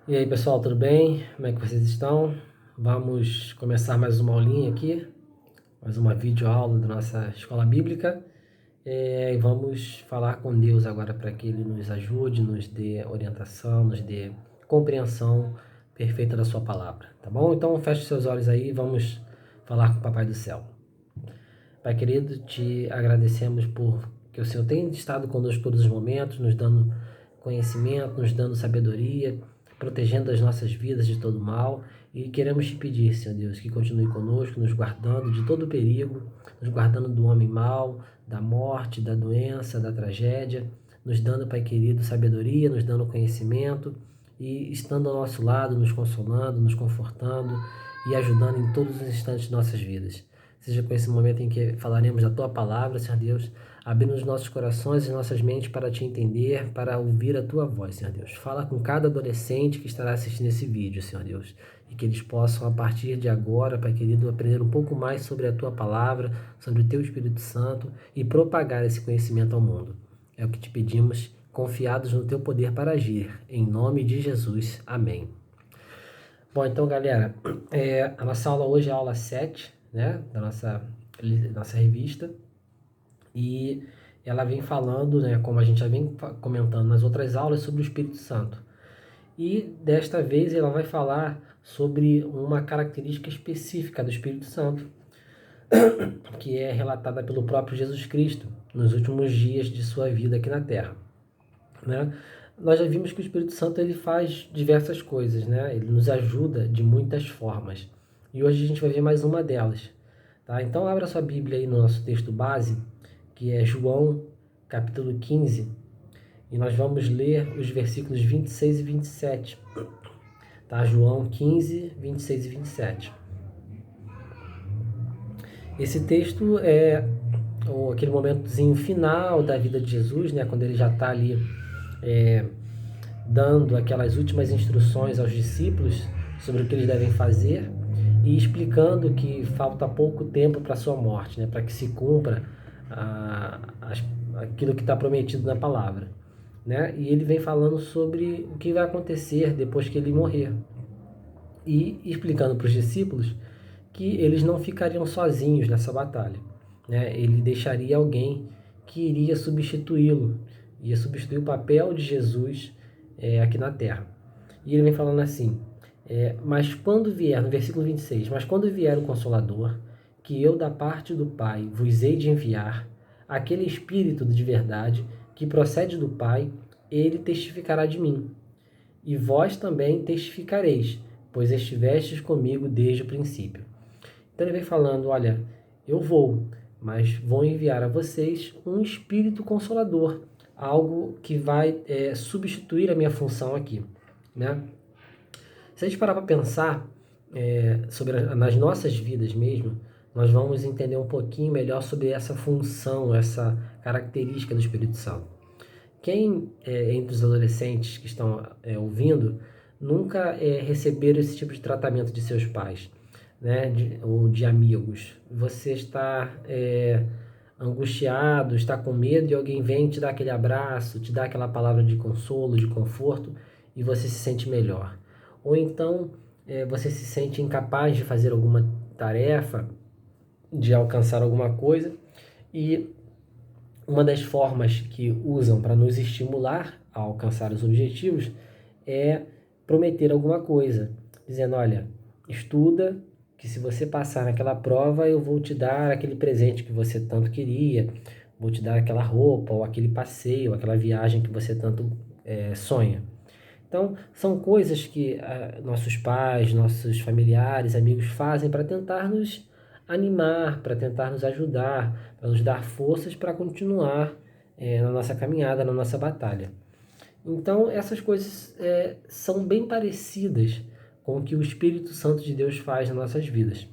E aí, pessoal, tudo bem? Como é que vocês estão? Vamos começar mais uma aulinha aqui, mais uma videoaula da nossa escola bíblica. E vamos falar com Deus agora para que Ele nos ajude, nos dê orientação, nos dê compreensão perfeita da Sua palavra, tá bom? Então, feche seus olhos aí e vamos falar com o Papai do Céu. Pai querido, te agradecemos por que o Senhor tem estado conosco todos os momentos, nos dando conhecimento, nos dando sabedoria, protegendo as nossas vidas de todo mal. E queremos te pedir, Senhor Deus, que continue conosco, nos guardando de todo perigo, nos guardando do homem mau, da morte, da doença, da tragédia, nos dando, Pai querido, sabedoria, nos dando conhecimento e estando ao nosso lado, nos consolando, nos confortando e ajudando em todos os instantes de nossas vidas. Seja com esse momento em que falaremos da Tua palavra, Senhor Deus, abrindo os nossos corações e nossas mentes para Te entender, para ouvir a Tua voz, Senhor Deus. Fala com cada adolescente que estará assistindo esse vídeo, Senhor Deus, e que eles possam, a partir de agora, Pai querido, aprender um pouco mais sobre a Tua palavra, sobre o Teu Espírito Santo e propagar esse conhecimento ao mundo. É o que te pedimos, confiados no Teu poder para agir. Em nome de Jesus. Amém. Bom, então, galera, a nossa aula hoje é a aula 7, né, da nossa revista, e ela vem falando, né, como a gente já vem comentando nas outras aulas, sobre o Espírito Santo. E desta vez ela vai falar sobre uma característica específica do Espírito Santo, que é relatada pelo próprio Jesus Cristo nos últimos dias de sua vida aqui na Terra, né? Nós já vimos que o Espírito Santo ele faz diversas coisas, né? Ele nos ajuda de muitas formas. E hoje a gente vai ver mais uma delas, tá? Então abra sua Bíblia aí no nosso texto base, que é João, capítulo 15, e nós vamos ler os versículos 26 e 27, tá? João 15, 26 e 27. Esse texto é aquele momentozinho final da vida de Jesus, né? Quando ele já está ali dando aquelas últimas instruções aos discípulos sobre o que eles devem fazer e explicando que falta pouco tempo para a sua morte, né, para que se cumpra aquilo que está prometido na palavra, né? E ele vem falando sobre o que vai acontecer depois que ele morrer e explicando para os discípulos que eles não ficariam sozinhos nessa batalha, né? Ele deixaria alguém que iria substituí-lo, ia substituir o papel de Jesus aqui na Terra. E ele vem falando assim, mas quando vier, no versículo 26, mas quando vier o Consolador, que eu da parte do Pai vos hei de enviar, aquele Espírito de verdade que procede do Pai, ele testificará de mim. E vós também testificareis, pois estivestes comigo desde o princípio. Então ele vem falando, olha, eu vou, mas vou enviar a vocês um Espírito Consolador, algo que vai substituir a minha função aqui, né? Se a gente parar para pensar nas nossas vidas mesmo, nós vamos entender um pouquinho melhor sobre essa função, essa característica do Espírito Santo. Quem entre os adolescentes que estão ouvindo nunca receberam esse tipo de tratamento de seus pais, né, ou de amigos? Você está angustiado, está com medo e alguém vem te dar aquele abraço, te dá aquela palavra de consolo, de conforto e você se sente melhor. Ou então você se sente incapaz de fazer alguma tarefa, de alcançar alguma coisa, e uma das formas que usam para nos estimular a alcançar os objetivos é prometer alguma coisa, dizendo, olha, estuda, que se você passar naquela prova eu vou te dar aquele presente que você tanto queria, vou te dar aquela roupa, ou aquele passeio, aquela viagem que você tanto sonha. Então, são coisas que nossos pais, nossos familiares, amigos fazem para tentar nos animar, para tentar nos ajudar, para nos dar forças para continuar na nossa caminhada, na nossa batalha. Então, essas coisas são bem parecidas com o que o Espírito Santo de Deus faz nas nossas vidas,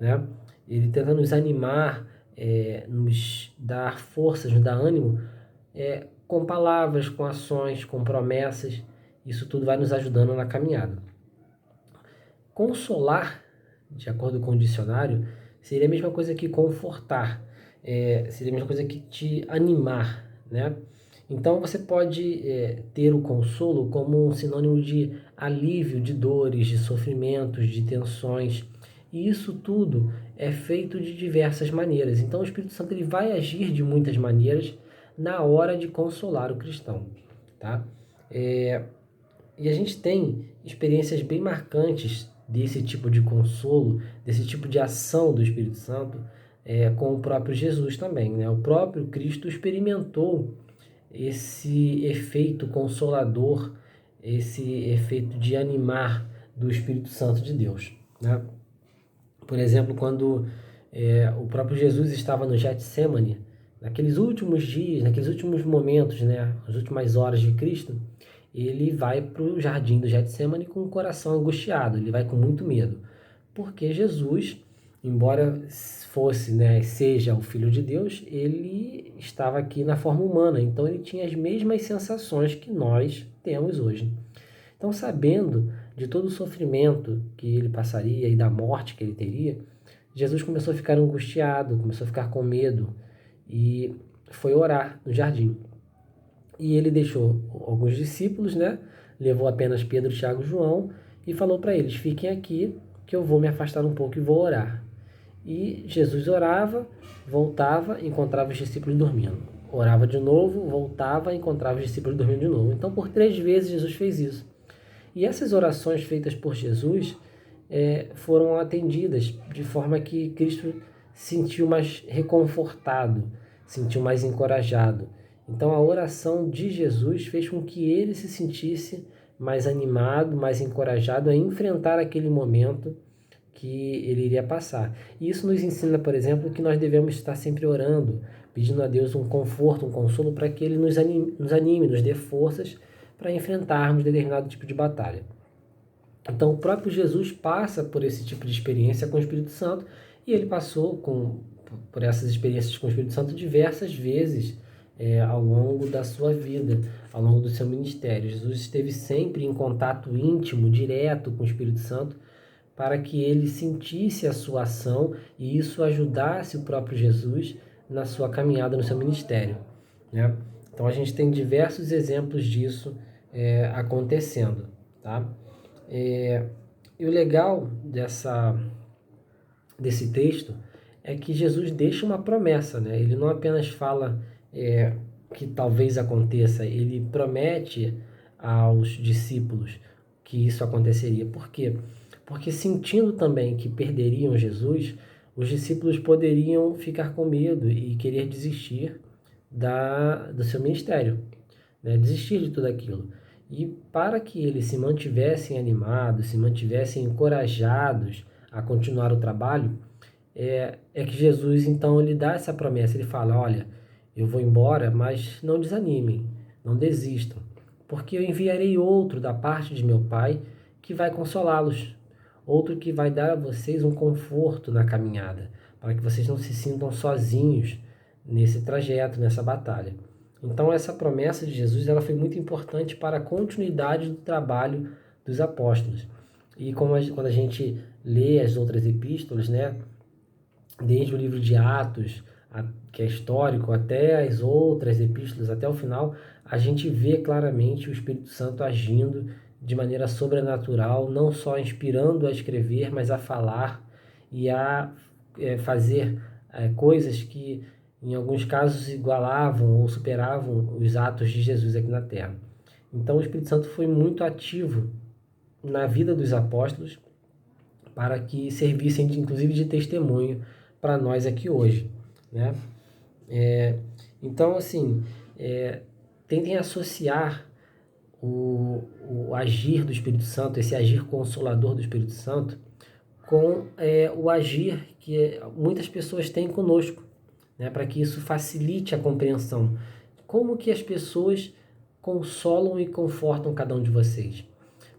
né? Ele tenta nos animar, nos dar forças, nos dar ânimo, com palavras, com ações, com promessas. Isso tudo vai nos ajudando na caminhada. Consolar, de acordo com o dicionário, seria a mesma coisa que confortar, seria a mesma coisa que te animar, né? Então você pode ter o consolo como um sinônimo de alívio de dores, de sofrimentos, de tensões. E isso tudo é feito de diversas maneiras. Então o Espírito Santo ele vai agir de muitas maneiras na hora de consolar o cristão, tá? E a gente tem experiências bem marcantes desse tipo de consolo, desse tipo de ação do Espírito Santo, com o próprio Jesus também, né? O próprio Cristo experimentou esse efeito consolador, esse efeito de animar do Espírito Santo de Deus, né? Por exemplo, quando o próprio Jesus estava no Getsemane, naqueles últimos dias, naqueles últimos momentos, né, as últimas horas de Cristo, ele vai para o jardim do Getsemane com o coração angustiado, ele vai com muito medo, porque Jesus, embora fosse, né, seja o Filho de Deus, ele estava aqui na forma humana, então ele tinha as mesmas sensações que nós temos hoje. Então, sabendo de todo o sofrimento que ele passaria e da morte que ele teria, Jesus começou a ficar angustiado, começou a ficar com medo e foi orar no jardim. E ele deixou alguns discípulos, né? Levou apenas Pedro, Tiago e João e falou para eles: fiquem aqui que eu vou me afastar um pouco e vou orar. E Jesus orava, voltava e encontrava os discípulos dormindo. Orava de novo, voltava e encontrava os discípulos dormindo de novo. Então, por 3 vezes, Jesus fez isso. E essas orações feitas por Jesus foram atendidas de forma que Cristo se sentiu mais reconfortado, sentiu mais encorajado. Então a oração de Jesus fez com que ele se sentisse mais animado, mais encorajado a enfrentar aquele momento que ele iria passar. E isso nos ensina, por exemplo, que nós devemos estar sempre orando, pedindo a Deus um conforto, um consolo, para que Ele nos anime, nos dê forças para enfrentarmos determinado tipo de batalha. Então o próprio Jesus passa por esse tipo de experiência com o Espírito Santo e ele passou por essas experiências com o Espírito Santo diversas vezes ao longo da sua vida, ao longo do seu ministério. Jesus esteve sempre em contato íntimo, direto com o Espírito Santo, para que ele sentisse a sua ação e isso ajudasse o próprio Jesus na sua caminhada no seu ministério, né? Então a gente tem diversos exemplos disso acontecendo, tá? E o legal desse texto é que Jesus deixa uma promessa, né? Ele não apenas fala que talvez aconteça, ele promete aos discípulos que isso aconteceria. Por quê? Porque sentindo também que perderiam Jesus, os discípulos poderiam ficar com medo e querer desistir do seu ministério, né? Desistir de tudo aquilo. E para que eles se mantivessem animados, se mantivessem encorajados a continuar o trabalho, que Jesus então ele dá essa promessa, ele fala: olha, eu vou embora, mas não desanimem, não desistam, porque eu enviarei outro da parte de meu Pai que vai consolá-los, outro que vai dar a vocês um conforto na caminhada, para que vocês não se sintam sozinhos nesse trajeto, nessa batalha. Então essa promessa de Jesus ela foi muito importante para a continuidade do trabalho dos apóstolos. E quando a gente lê as outras epístolas, né, desde o livro de Atos, que é histórico, até as outras epístolas, até o final, a gente vê claramente o Espírito Santo agindo de maneira sobrenatural, não só inspirando a escrever, mas a falar e a fazer coisas que, em alguns casos, igualavam ou superavam os atos de Jesus aqui na Terra. Então, o Espírito Santo foi muito ativo na vida dos apóstolos para que servissem, inclusive, de testemunho para nós aqui hoje, né? Então, assim, tentem associar o agir do Espírito Santo, esse agir consolador do Espírito Santo, com o agir que muitas pessoas têm conosco, né? Para que isso facilite a compreensão. Como que as pessoas consolam e confortam cada um de vocês?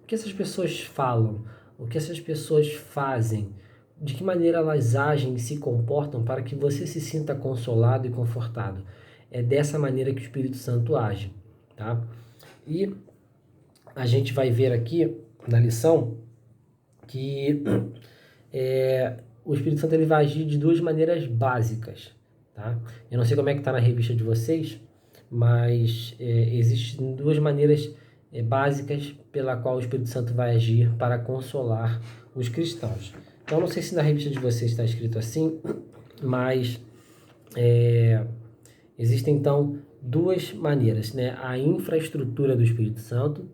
O que essas pessoas falam? O que essas pessoas fazem? De que maneira elas agem e se comportam para que você se sinta consolado e confortado? É dessa maneira que o Espírito Santo age, tá? E a gente vai ver aqui na lição que o Espírito Santo ele vai agir de 2 maneiras básicas, tá? Eu não sei como é que está na revista de vocês, mas existem duas maneiras básicas pela qual o Espírito Santo vai agir para consolar os cristãos. Então, não sei se na revista de vocês está escrito assim, mas existem então duas maneiras, né? A infraestrutura do Espírito Santo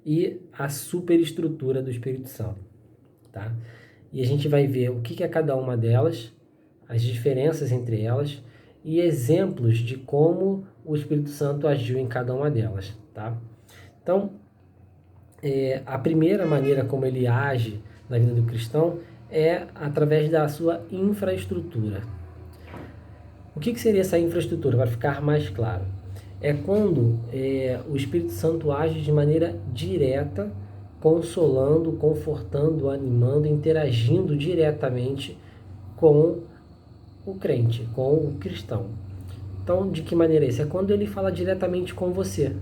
e a superestrutura do Espírito Santo, tá? E a gente vai ver o que é cada uma delas, as diferenças entre elas e exemplos de como o Espírito Santo agiu em cada uma delas, tá? Então, a primeira maneira como ele age na vida do cristão é através da sua infraestrutura. O que seria essa infraestrutura? Para ficar mais claro, é quando o Espírito Santo age de maneira direta, consolando, confortando, animando, interagindo diretamente com o crente, com o cristão. Então, de que maneira é isso? É quando ele fala diretamente com você.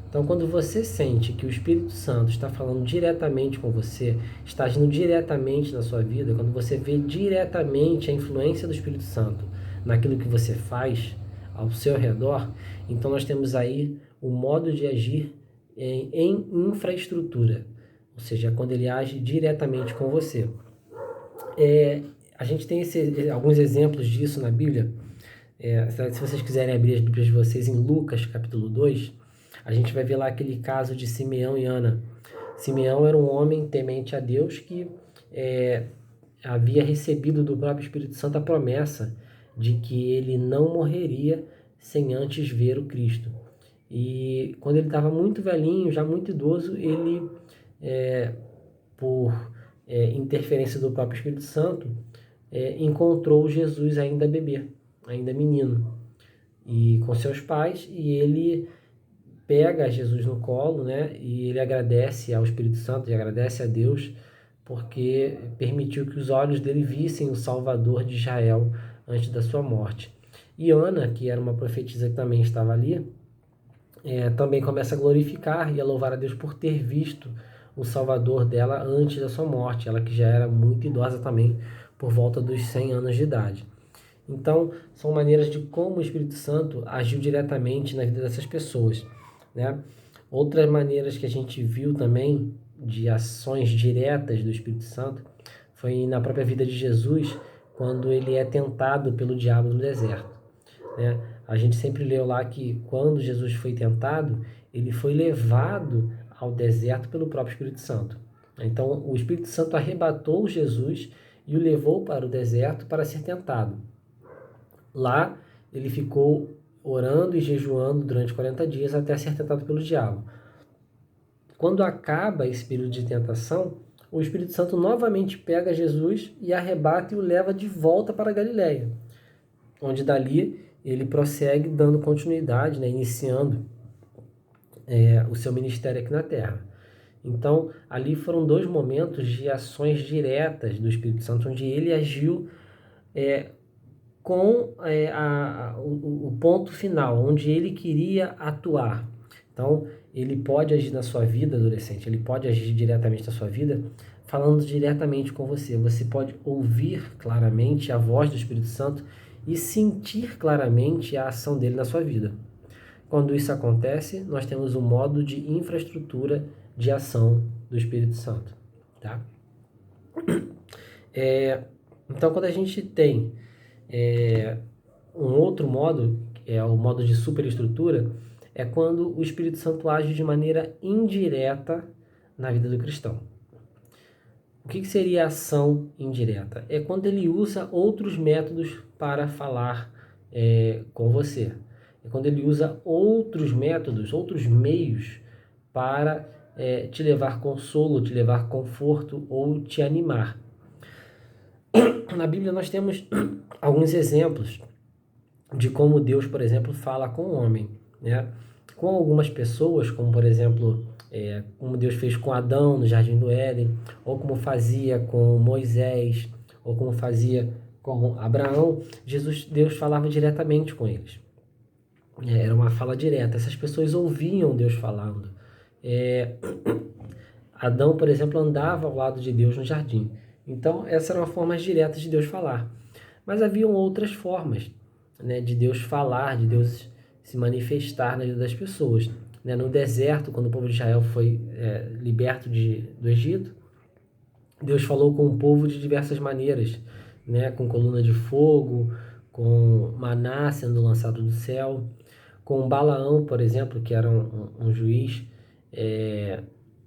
Então, quando você sente que o Espírito Santo está falando diretamente com você, está agindo diretamente na sua vida, quando você vê diretamente a influência do Espírito Santo naquilo que você faz ao seu redor, então nós temos aí o modo de agir em infraestrutura, ou seja, quando ele age diretamente com você. A gente tem alguns exemplos disso na Bíblia. Se vocês quiserem abrir as Bíblias de vocês em Lucas, capítulo 2, a gente vai ver lá aquele caso de Simeão e Ana. Simeão era um homem temente a Deus que havia recebido do próprio Espírito Santo a promessa de que ele não morreria sem antes ver o Cristo. E quando ele estava muito velhinho, já muito idoso, ele, por interferência do próprio Espírito Santo, encontrou Jesus ainda bebê, ainda menino, e com seus pais, e ele pega Jesus no colo, né? E ele agradece ao Espírito Santo e agradece a Deus porque permitiu que os olhos dele vissem o Salvador de Israel antes da sua morte. E Ana, que era uma profetisa que também estava ali, também começa a glorificar e a louvar a Deus por ter visto o Salvador dela antes da sua morte, ela que já era muito idosa também, por volta dos 100 anos de idade. Então, são maneiras de como o Espírito Santo agiu diretamente na vida dessas pessoas, né? Outras maneiras que a gente viu também de ações diretas do Espírito Santo foi na própria vida de Jesus, quando ele é tentado pelo diabo no deserto, né? A gente sempre leu lá que quando Jesus foi tentado, ele foi levado ao deserto pelo próprio Espírito Santo. Então, o Espírito Santo arrebatou Jesus e o levou para o deserto para ser tentado. Lá, ele ficou orando e jejuando durante 40 dias até ser tentado pelo diabo. Quando acaba esse período de tentação, o Espírito Santo novamente pega Jesus e arrebata e o leva de volta para a Galileia, onde dali ele prossegue dando continuidade, né, iniciando o seu ministério aqui na Terra. Então, ali foram dois momentos de ações diretas do Espírito Santo, onde ele agiu com o ponto final, onde ele queria atuar. Então, ele pode agir na sua vida, adolescente, ele pode agir diretamente na sua vida, falando diretamente com você. Você pode ouvir claramente a voz do Espírito Santo e sentir claramente a ação dele na sua vida. Quando isso acontece, nós temos um modo de infraestrutura de ação do Espírito Santo, tá? Então, quando a gente tem um outro modo, o modo de superestrutura, é quando o Espírito Santo age de maneira indireta na vida do cristão. O que seria ação indireta? É quando ele usa outros métodos para falar com você. É quando ele usa outros métodos, outros meios para te levar consolo, te levar conforto ou te animar. Na Bíblia nós temos alguns exemplos de como Deus, por exemplo, fala com o homem, né? Com algumas pessoas, como por exemplo, como Deus fez com Adão no Jardim do Éden, ou como fazia com Moisés, ou como fazia com Abraão, Deus falava diretamente com eles. Era uma fala direta. Essas pessoas ouviam Deus falando. Adão, por exemplo, andava ao lado de Deus no jardim. Então, essas eram formas diretas de Deus falar. Mas haviam outras formas, né, de Deus falar, de Deus se manifestar na vida das pessoas. Né? No deserto, quando o povo de Israel foi liberto do Egito, Deus falou com o povo de diversas maneiras, né? Com coluna de fogo, com maná sendo lançado do céu, com Balaão, por exemplo, que era um juiz,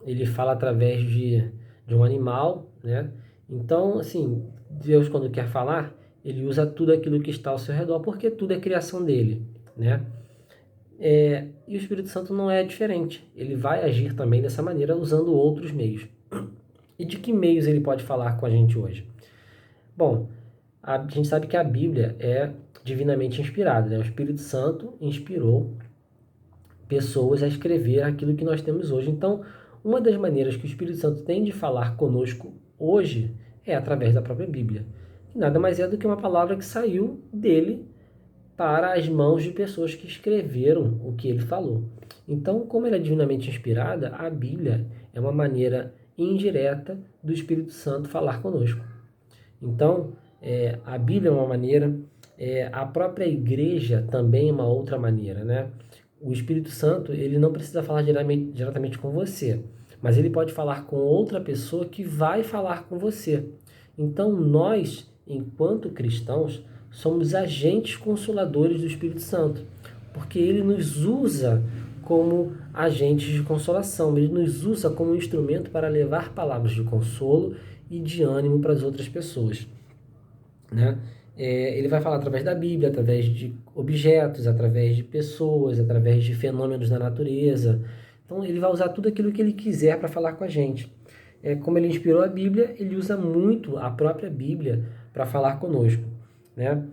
ele fala através de um animal, né? Então, assim, Deus, quando quer falar, ele usa tudo aquilo que está ao seu redor, porque tudo é criação dele, né? E o Espírito Santo não é diferente. Ele vai agir também dessa maneira, usando outros meios. E de que meios ele pode falar com a gente hoje? Bom, a gente sabe que a Bíblia é divinamente inspirada, né? O Espírito Santo inspirou pessoas a escrever aquilo que nós temos hoje. Então, uma das maneiras que o Espírito Santo tem de falar conosco hoje é através da própria Bíblia. E nada mais é do que uma palavra que saiu dele para as mãos de pessoas que escreveram o que ele falou. Então, como ela é divinamente inspirada, a Bíblia é uma maneira indireta do Espírito Santo falar conosco. Então, a Bíblia é uma maneira, a própria igreja também é uma outra maneira, né? O Espírito Santo, ele não precisa falar diretamente com você, mas ele pode falar com outra pessoa que vai falar com você. Então, nós, enquanto cristãos, somos agentes consoladores do Espírito Santo, porque ele nos usa como agentes de consolação, ele nos usa como instrumento para levar palavras de consolo e de ânimo para as outras pessoas, né? Ele vai falar através da Bíblia, através de objetos, através de pessoas, através de fenômenos da natureza. Então, ele vai usar tudo aquilo que ele quiser para falar com a gente. Como ele inspirou a Bíblia, ele usa muito a própria Bíblia para falar conosco, né?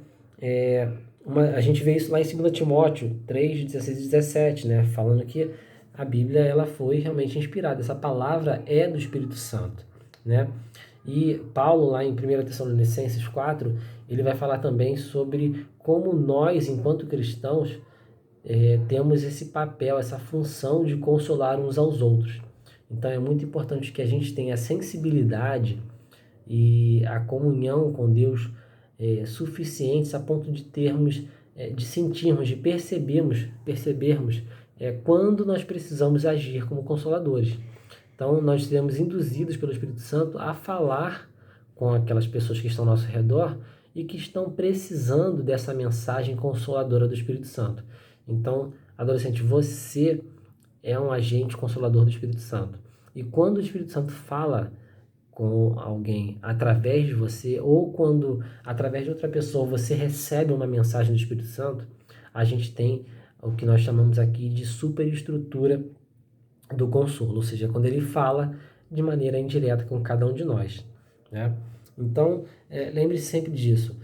A gente vê isso lá em 2 Timóteo 3, 16 e 17, né? Falando que a Bíblia ela foi realmente inspirada. Essa palavra é do Espírito Santo, né? E Paulo, lá em 1 Tessalonicenses 4, ele vai falar também sobre como nós, enquanto cristãos, temos esse papel, essa função de consolar uns aos outros. Então é muito importante que a gente tenha a sensibilidade e a comunhão com Deus suficientes a ponto de termos, de sentirmos, de percebermos quando nós precisamos agir como consoladores. Então, nós seremos induzidos pelo Espírito Santo a falar com aquelas pessoas que estão ao nosso redor e que estão precisando dessa mensagem consoladora do Espírito Santo. Então, adolescente, você é um agente consolador do Espírito Santo. E quando o Espírito Santo fala com alguém através de você, ou quando através de outra pessoa você recebe uma mensagem do Espírito Santo, a gente tem o que nós chamamos aqui de superestrutura do consolo, ou seja, quando ele fala de maneira indireta com cada um de nós, né? Então, lembre-se sempre disso.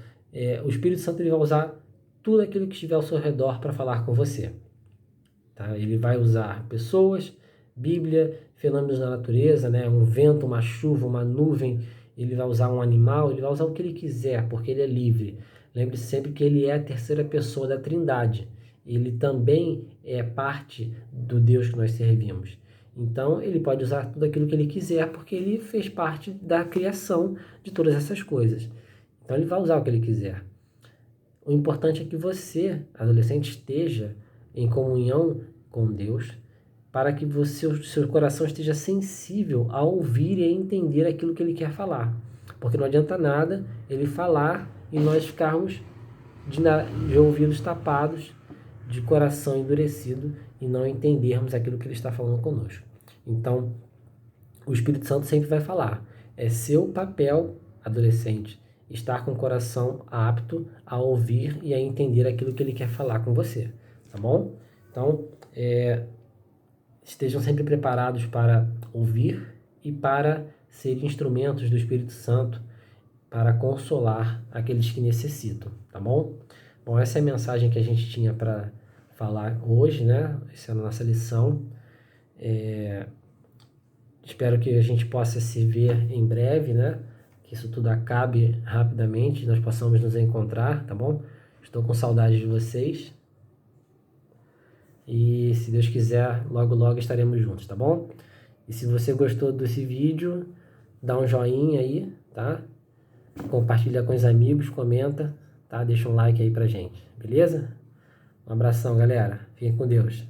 O Espírito Santo ele vai usar tudo aquilo que estiver ao seu redor para falar com você, tá? Ele vai usar pessoas, Bíblia, fenômenos da natureza, né? Um vento, uma chuva, uma nuvem, ele vai usar um animal, ele vai usar o que ele quiser, porque ele é livre. Lembre-se sempre que ele é a terceira pessoa da Trindade. Ele também é parte do Deus que nós servimos. Então, ele pode usar tudo aquilo que ele quiser, porque ele fez parte da criação de todas essas coisas. Então, ele vai usar o que ele quiser. O importante é que você, adolescente, esteja em comunhão com Deus, para que seu coração esteja sensível a ouvir e a entender aquilo que ele quer falar. Porque não adianta nada ele falar e nós ficarmos de ouvidos tapados, de coração endurecido e não entendermos aquilo que ele está falando conosco. Então, o Espírito Santo sempre vai falar. É seu papel, adolescente, estar com o coração apto a ouvir e a entender aquilo que ele quer falar com você, tá bom? Então, estejam sempre preparados para ouvir e para ser instrumentos do Espírito Santo para consolar aqueles que necessitam, tá bom? Bom, essa é a mensagem que a gente tinha para falar hoje, né? Essa é a nossa lição. Espero que a gente possa se ver em breve, né? Que isso tudo acabe rapidamente, nós possamos nos encontrar, tá bom? Estou com saudade de vocês. E se Deus quiser, logo logo estaremos juntos, tá bom? E se você gostou desse vídeo, dá um joinha aí, tá? Compartilha com os amigos, comenta, tá? Deixa um like aí pra gente, beleza? Um abração, galera. Fiquem com Deus.